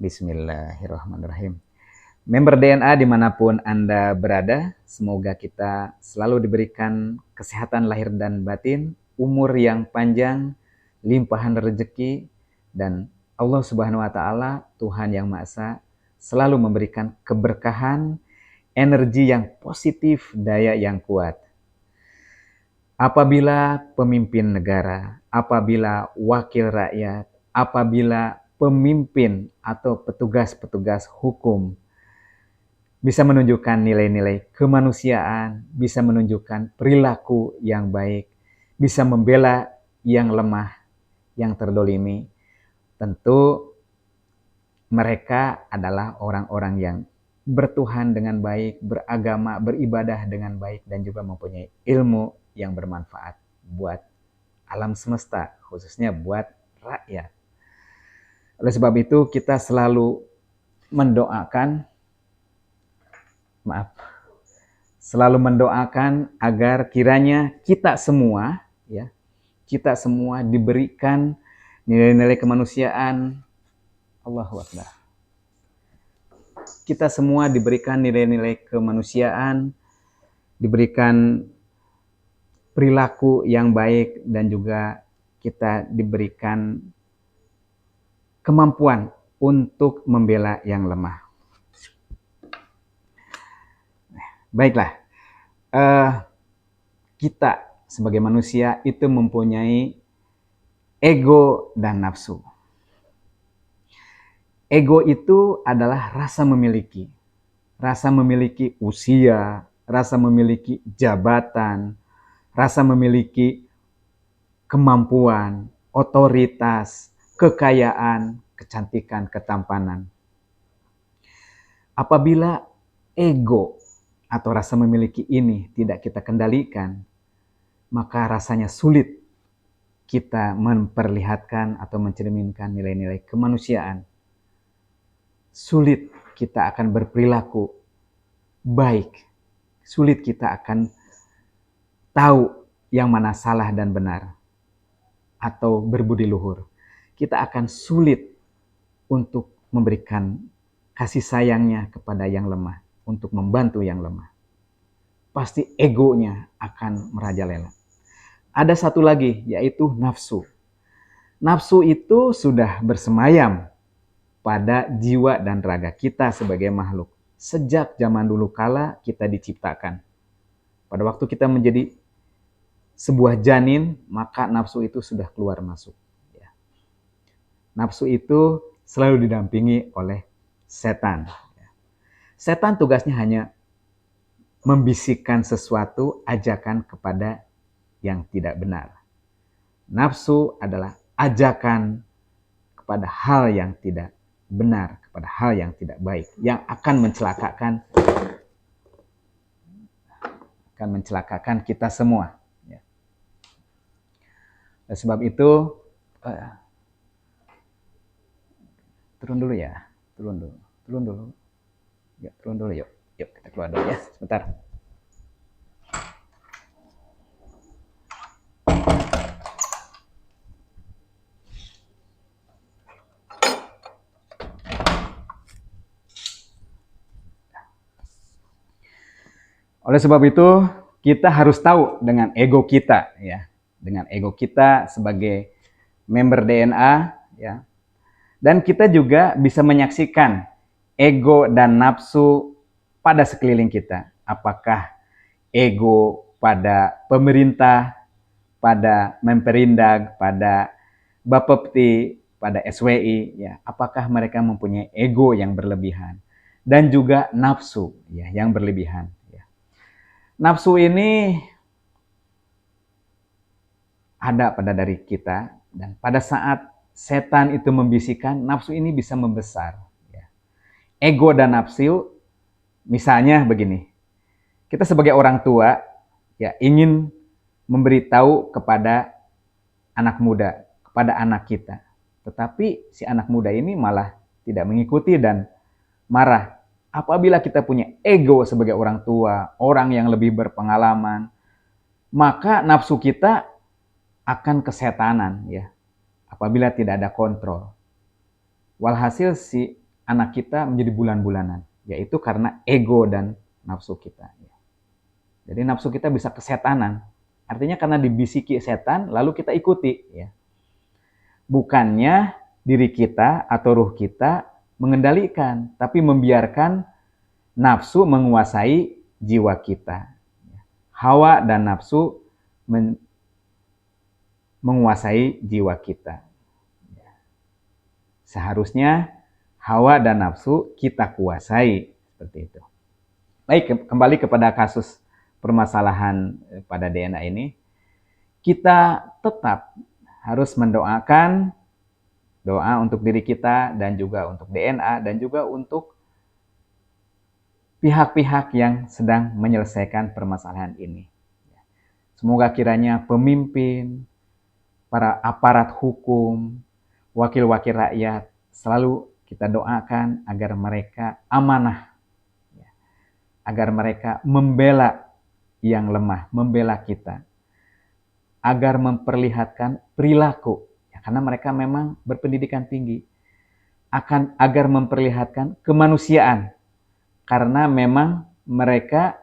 Bismillahirrahmanirrahim. Member DNA dimanapun Anda berada, semoga kita selalu diberikan kesehatan lahir dan batin, umur yang panjang, limpahan rezeki, dan Allah Subhanahu wa Ta'ala, Tuhan yang Maha Esa, selalu memberikan keberkahan, energi yang positif, daya yang kuat. Apabila pemimpin negara, apabila wakil rakyat, apabila pemimpin atau petugas-petugas hukum bisa menunjukkan nilai-nilai kemanusiaan, bisa menunjukkan perilaku yang baik, bisa membela yang lemah, yang terdolimi, tentu mereka adalah orang-orang yang bertuhan dengan baik, beragama, beribadah dengan baik, dan juga mempunyai ilmu yang bermanfaat buat alam semesta, khususnya buat rakyat. Oleh sebab itu, kita selalu mendoakan agar kiranya kita semua diberikan nilai-nilai kemanusiaan. Allahu Akbar. Kita semua diberikan nilai-nilai kemanusiaan, diberikan perilaku yang baik, dan juga kita diberikan kemampuan untuk membela yang lemah. Baiklah, kita sebagai manusia itu mempunyai ego dan nafsu. Ego itu adalah rasa memiliki usia, rasa memiliki jabatan, rasa memiliki kemampuan, otoritas, kekayaan, kecantikan, ketampanan. Apabila ego atau rasa memiliki ini tidak kita kendalikan, maka rasanya sulit kita memperlihatkan atau mencerminkan nilai-nilai kemanusiaan. Sulit kita akan berperilaku baik. Sulit kita akan tahu yang mana salah dan benar atau berbudi luhur. Kita akan sulit untuk memberikan kasih sayangnya kepada yang lemah, untuk membantu yang lemah. Pasti egonya akan merajalela. Ada satu lagi, yaitu nafsu. Nafsu itu sudah bersemayam pada jiwa dan raga kita sebagai makhluk. Sejak zaman dulu kala kita diciptakan. Pada waktu kita menjadi sebuah janin, maka nafsu itu sudah keluar masuk. Nafsu itu selalu didampingi oleh setan. Setan tugasnya hanya membisikkan sesuatu, ajakan kepada yang tidak benar. Nafsu adalah ajakan kepada hal yang tidak benar, kepada hal yang tidak baik, yang akan mencelakakan kita semua. Oleh sebab itu, turun dulu. Yuk, kita keluar dulu ya, sebentar. Oleh sebab itu, kita harus tahu dengan ego kita, ya, dengan ego kita sebagai member DNA, ya. Dan kita juga bisa menyaksikan ego dan nafsu pada sekeliling kita. Apakah ego pada pemerintah, pada Memperindag, pada Bapepti, pada SWI, ya. Apakah mereka mempunyai ego yang berlebihan dan juga nafsu, ya, yang berlebihan. Nafsu ini ada pada diri kita, dan pada saat setan itu membisikkan, nafsu ini bisa membesar. Ego dan nafsu, misalnya begini, kita sebagai orang tua, ya, ingin memberitahu kepada anak muda, kepada anak kita. Tetapi si anak muda ini malah tidak mengikuti dan marah. Apabila kita punya ego sebagai orang tua, orang yang lebih berpengalaman, maka nafsu kita akan kesetanan, ya. Apabila tidak ada kontrol. Walhasil si anak kita menjadi bulan-bulanan, yaitu karena ego dan nafsu kita. Jadi nafsu kita bisa kesetanan, artinya karena dibisiki setan lalu kita ikuti, ya. Bukannya diri kita atau ruh kita mengendalikan, tapi membiarkan nafsu menguasai jiwa kita. Hawa dan nafsu menguasai jiwa kita. Seharusnya hawa dan nafsu kita kuasai, seperti itu. Baik, kembali kepada kasus permasalahan pada DNA ini. Kita tetap harus mendoakan, doa untuk diri kita dan juga untuk DNA dan juga untuk pihak-pihak yang sedang menyelesaikan permasalahan ini. Semoga kiranya pemimpin, para aparat hukum, wakil-wakil rakyat, selalu kita doakan agar mereka amanah, agar mereka membela yang lemah, membela kita, agar memperlihatkan perilaku, karena mereka memang berpendidikan tinggi, agar memperlihatkan kemanusiaan, karena memang mereka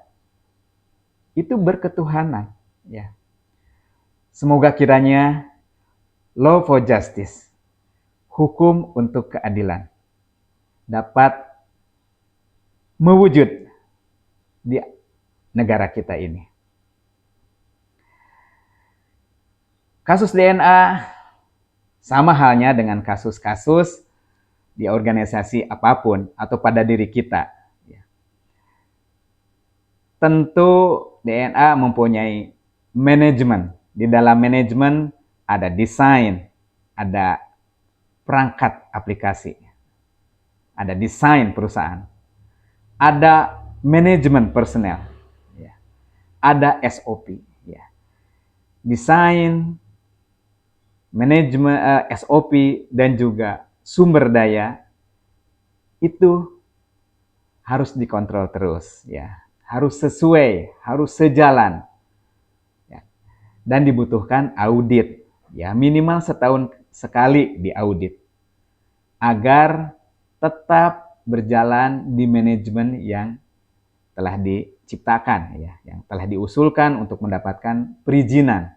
itu berketuhanan. Ya. Semoga kiranya law for justice, hukum untuk keadilan, dapat mewujud di negara kita ini. Kasus DNA sama halnya dengan kasus-kasus di organisasi apapun atau pada diri kita. Tentu DNA mempunyai manajemen. Di dalam manajemen ada desain, ada perangkat aplikasi, ada desain perusahaan, ada manajemen personel, ada SOP. Desain, manajemen, SOP, dan juga sumber daya itu harus dikontrol terus, ya. Harus sesuai, harus sejalan, ya. Dan dibutuhkan audit, ya, minimal setahun sekali diaudit agar tetap berjalan di manajemen yang telah diciptakan, ya, yang telah diusulkan untuk mendapatkan perizinan.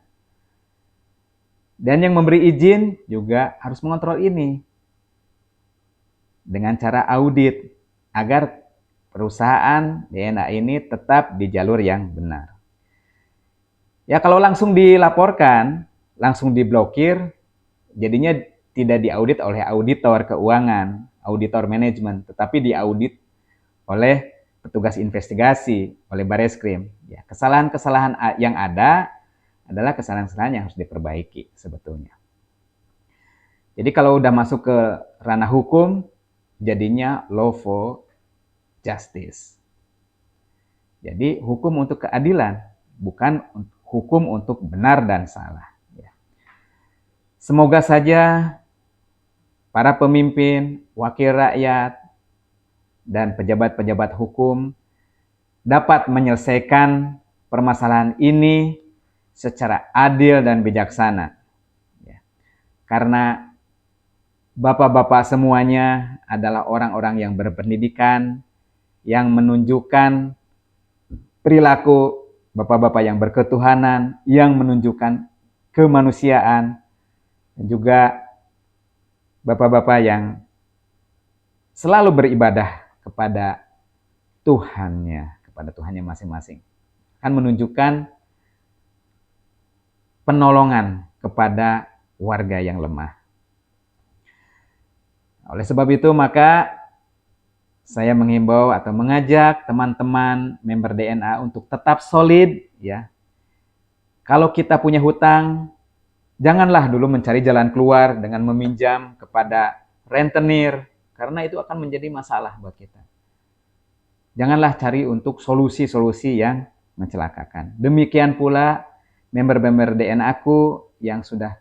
Dan yang memberi izin juga harus mengontrol ini dengan cara audit agar perusahaan DNA ini tetap di jalur yang benar. Ya, kalau langsung dilaporkan, langsung diblokir, jadinya tidak diaudit oleh auditor keuangan, auditor manajemen, tetapi diaudit oleh petugas investigasi, oleh Bareskrim. Ya, kesalahan-kesalahan yang ada adalah kesalahan-kesalahan yang harus diperbaiki sebetulnya. Jadi kalau udah masuk ke ranah hukum, jadinya law for justice. Jadi hukum untuk keadilan, bukan hukum untuk benar dan salah. Semoga saja para pemimpin, wakil rakyat, dan pejabat-pejabat hukum dapat menyelesaikan permasalahan ini secara adil dan bijaksana. Karena bapak-bapak semuanya adalah orang-orang yang berpendidikan, yang menunjukkan perilaku bapak-bapak yang berketuhanan, yang menunjukkan kemanusiaan, dan juga bapak-bapak yang selalu beribadah kepada Tuhannya masing-masing. Akan menunjukkan penolongan kepada warga yang lemah. Oleh sebab itu, maka saya menghimbau atau mengajak teman-teman member DNA untuk tetap solid, ya. Kalau kita punya hutang, janganlah dulu mencari jalan keluar dengan meminjam kepada rentenir, karena itu akan menjadi masalah buat kita. Janganlah cari untuk solusi-solusi yang mencelakakan. Demikian pula member-member DNA aku yang sudah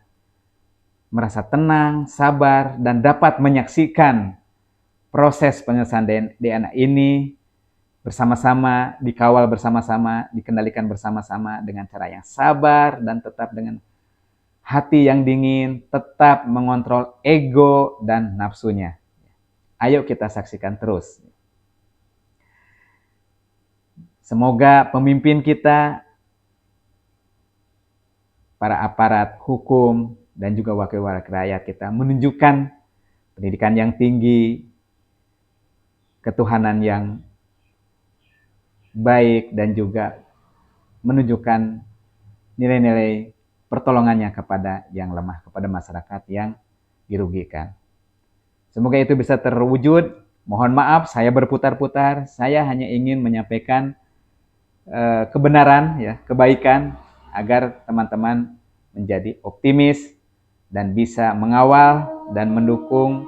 merasa tenang, sabar, dan dapat menyaksikan proses penyelesaian DNA ini bersama-sama, dikawal bersama-sama, dikendalikan bersama-sama dengan cara yang sabar dan tetap dengan hati yang dingin, tetap mengontrol ego dan nafsunya. Ayo kita saksikan terus. Semoga pemimpin kita, para aparat hukum, dan juga wakil-wakil rakyat kita menunjukkan pendidikan yang tinggi, ketuhanan yang baik, dan juga menunjukkan nilai-nilai pertolongannya kepada yang lemah, kepada masyarakat yang dirugikan. Semoga itu bisa terwujud. Mohon maaf saya berputar-putar, saya hanya ingin menyampaikan kebenaran, ya, kebaikan, agar teman-teman menjadi optimis dan bisa mengawal dan mendukung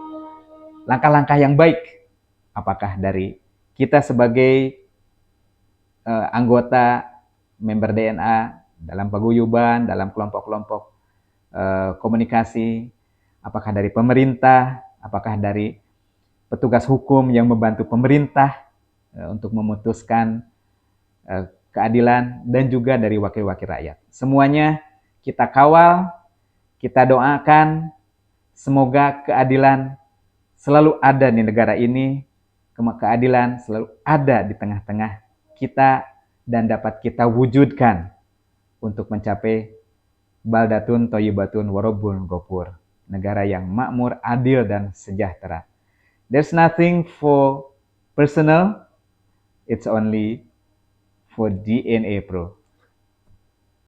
langkah-langkah yang baik, apakah dari kita sebagai anggota member DNA dalam paguyuban, dalam kelompok-kelompok komunikasi, apakah dari pemerintah, apakah dari petugas hukum yang membantu pemerintah untuk memutuskan keadilan, dan juga dari wakil-wakil rakyat. Semuanya kita kawal, kita doakan, semoga keadilan selalu ada di negara ini, keadilan selalu ada di tengah-tengah kita, dan dapat kita wujudkan untuk mencapai baldatun thayyibatun warabun ghafur, negara yang makmur, adil, dan sejahtera. There's nothing for personal, it's only for DNA, bro.